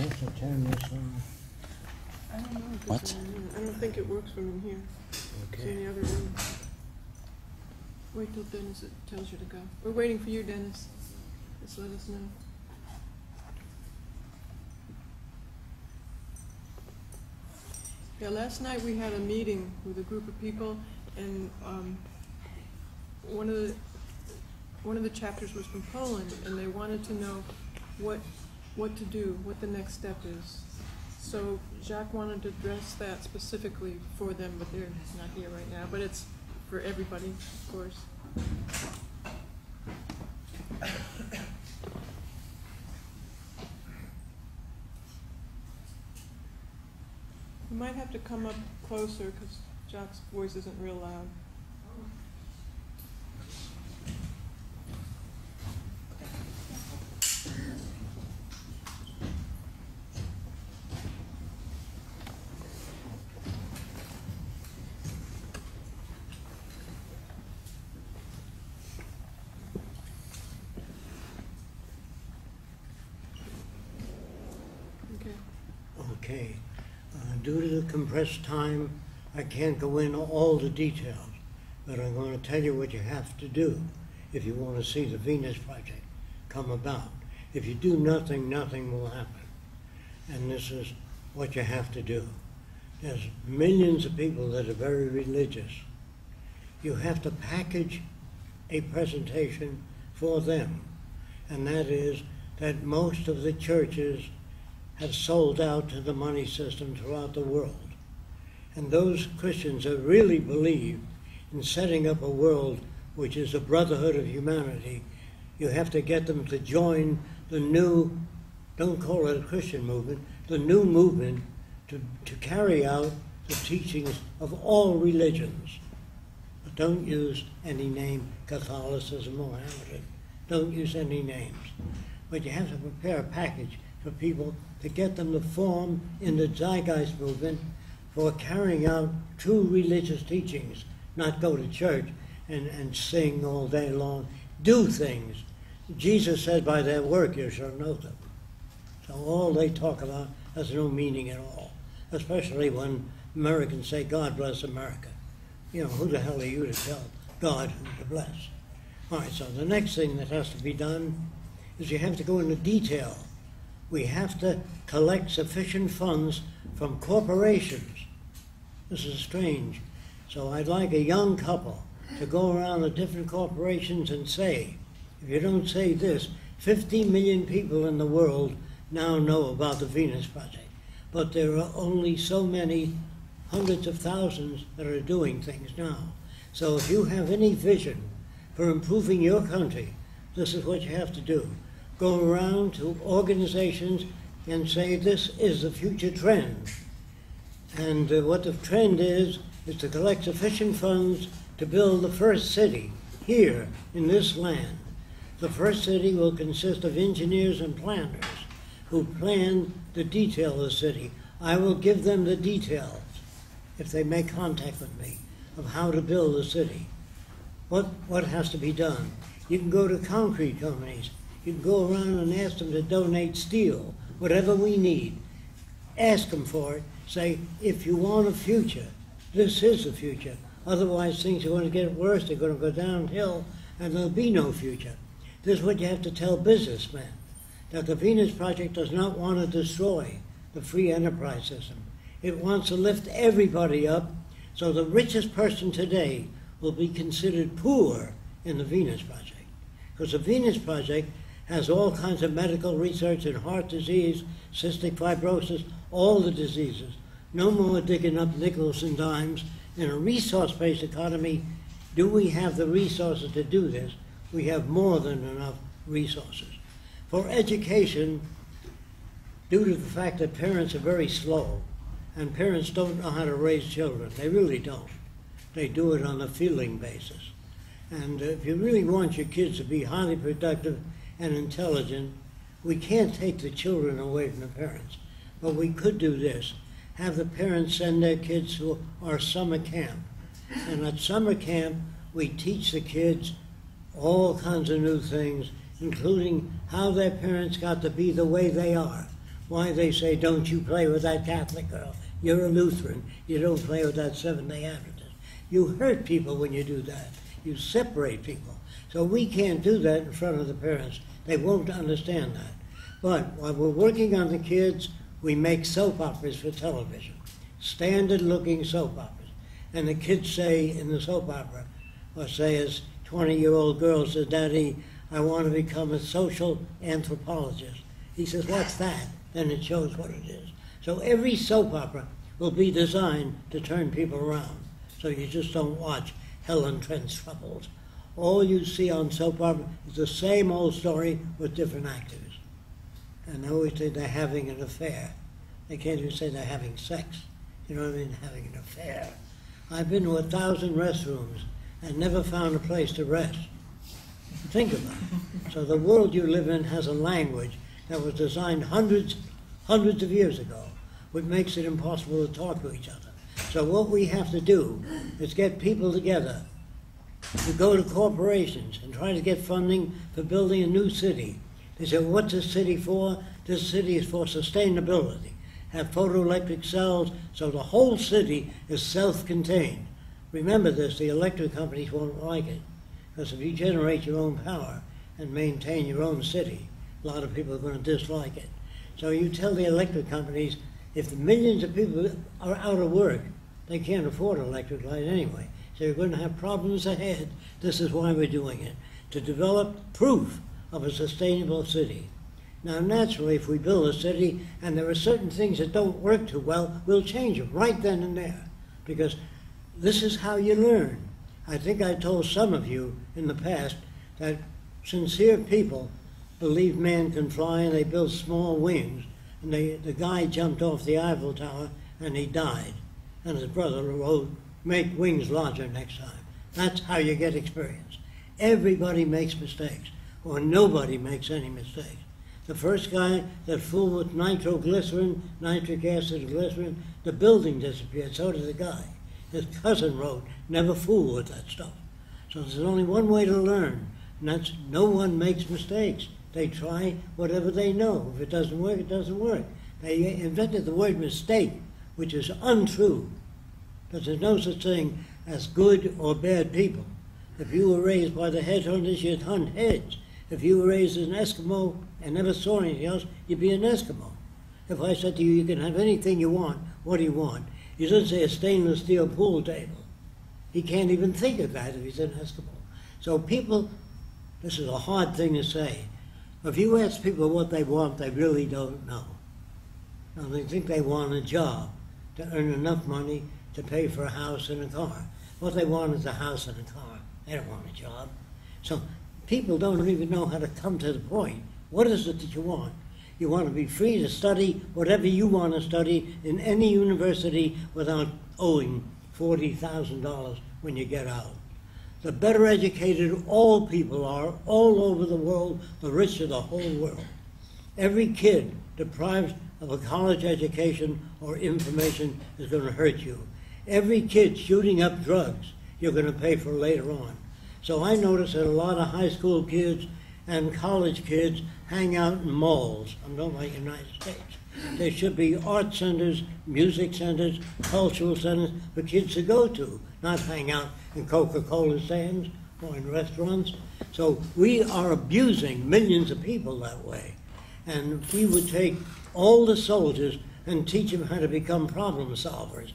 have to turn this on. I don't know if What? it's in here. I don't think it works from in here. It's in Okay. the other room. Wait till Dennis tells you to go. We're waiting for you, Dennis. Just let us know. Yeah, last night we had a meeting with a group of people, and one of the chapters was from Poland, and they wanted to know what to do, what the next step is. So Jacque wanted to address that specifically for them, but they're not here right now. But it's for everybody, of course. You might have to come up closer because Jacque's voice isn't real loud. Okay. Due to the compressed time, I can't go into all the details, but I'm going to tell you what you have to do if you want to see the Venus Project come about. If you do nothing, nothing will happen. And this is what you have to do. There's millions of people that are very religious. You have to package a presentation for them, and that is that most of the churches have sold out to the money system throughout the world. And those Christians that really believe in setting up a world which is a brotherhood of humanity, you have to get them to join the new, don't call it a Christian movement, the new movement to carry out the teachings of all religions. But don't use any name, Catholicism, Mohammedan. Don't use any names. But you have to prepare a package for people to get them to form in the Zeitgeist movement for carrying out true religious teachings, not go to church and sing all day long. Do things. Jesus said, by their work you shall know them. So all they talk about has no meaning at all, especially when Americans say, God bless America. You know, who the hell are you to tell God who to bless? All right, so the next thing that has to be done is you have to go into detail. We have to collect sufficient funds from corporations. This is strange. So I'd like a young couple to go around the different corporations and say, if you don't say this, 50 million people in the world now know about the Venus Project. But there are only so many hundreds of thousands that are doing things now. So if you have any vision for improving your country, this is what you have to do. Go around to organizations and say this is the future trend. And what the trend is to collect sufficient funds to build the first city here in this land. The first city will consist of engineers and planners who plan the detail of the city. I will give them the details, if they make contact with me, of how to build the city. What has to be done? You can go to concrete companies. You can go around and ask them to donate steel, whatever we need. Ask them for it. Say, if you want a future, this is the future. Otherwise, things are going to get worse. They're going to go downhill, and there'll be no future. This is what you have to tell businessmen, that the Venus Project does not want to destroy the free enterprise system. It wants to lift everybody up, so the richest person today will be considered poor in the Venus Project. Because the Venus Project has all kinds of medical research in heart disease, cystic fibrosis, all the diseases. No more digging up nickels and dimes. In a resource-based economy, do we have the resources to do this? We have more than enough resources. For education, due to the fact that parents are very slow, and parents don't know how to raise children, they really don't. They do it on a feeling basis. And if you really want your kids to be highly productive and intelligent, we can't take the children away from the parents. But we could do this. Have the parents send their kids to our summer camp. And at summer camp, we teach the kids all kinds of new things, including how their parents got to be the way they are. why they say, don't you play with that Catholic girl. You're a Lutheran. You don't play with that Seventh-day Adventist. You hurt people when you do that. You separate people. So we can't do that in front of the parents. They won't understand that. But while we're working on the kids, we make soap operas for television, standard-looking soap operas. And the kids say in the soap opera, or say as 20-year-old girl says, Daddy, I want to become a social anthropologist. He says, what's that? Then it shows what it is. So every soap opera will be designed to turn people around. So you just don't watch Helen Trent's Troubles. All you see on soap opera is the same old story with different actors. And they always say they're having an affair. They can't even say they're having sex. You know what I mean? Having an affair. I've been to 1,000 restrooms and never found a place to rest. Think about it. So the world you live in has a language that was designed hundreds of years ago, which makes it impossible to talk to each other. So what we have to do is get people together to go to corporations and try to get funding for building a new city. They say, what's this city for? This city is for sustainability. Have photoelectric cells so the whole city is self-contained. Remember this, the electric companies won't like it. Because if you generate your own power and maintain your own city, a lot of people are going to dislike it. So you tell the electric companies, if the millions of people are out of work, they can't afford electric light anyway. So you're going to have problems ahead. This is why we're doing it, to develop proof of a sustainable city. Now, naturally, if we build a city and there are certain things that don't work too well, we'll change them right then and there, because this is how you learn. I think I told some of you in the past that sincere people believe man can fly, and they built small wings. And the guy jumped off the Eiffel Tower and he died. And his brother wrote, make wings larger next time. That's how you get experience. Everybody makes mistakes, or nobody makes any mistakes. The first guy that fooled with nitroglycerin, nitric acid glycerin, the building disappeared, so did the guy. His cousin wrote, never fool with that stuff. So there's only one way to learn, and that's no one makes mistakes. They try whatever they know. If it doesn't work, it doesn't work. They invented the word mistake, which is untrue, because there's no such thing as good or bad people. If you were raised by the headhunters, you'd hunt heads. If you were raised as an Eskimo and never saw anything else, you'd be an Eskimo. If I said to you, you can have anything you want, what do you want? He doesn't say a stainless steel pool table. He can't even think of that if he's an Eskimo. So people, this is a hard thing to say. If you ask people what they want, they really don't know. Now, they think they want a job to earn enough money to pay for a house and a car. What they want is a house and a car. They don't want a job. So people don't even know how to come to the point. What is it that you want? You want to be free to study whatever you want to study in any university without owing $40,000 when you get out. The better educated all people are, all over the world, the richer the whole world. Every kid deprived of a college education or information is going to hurt you. Every kid shooting up drugs, you're going to pay for later on. So I notice that a lot of high school kids and college kids hang out in malls. I'm talking about the United States. There should be art centers, music centers, cultural centers for kids to go to, not hang out in Coca-Cola stands or in restaurants. So we are abusing millions of people that way. And if we would take all the soldiers and teach them how to become problem solvers,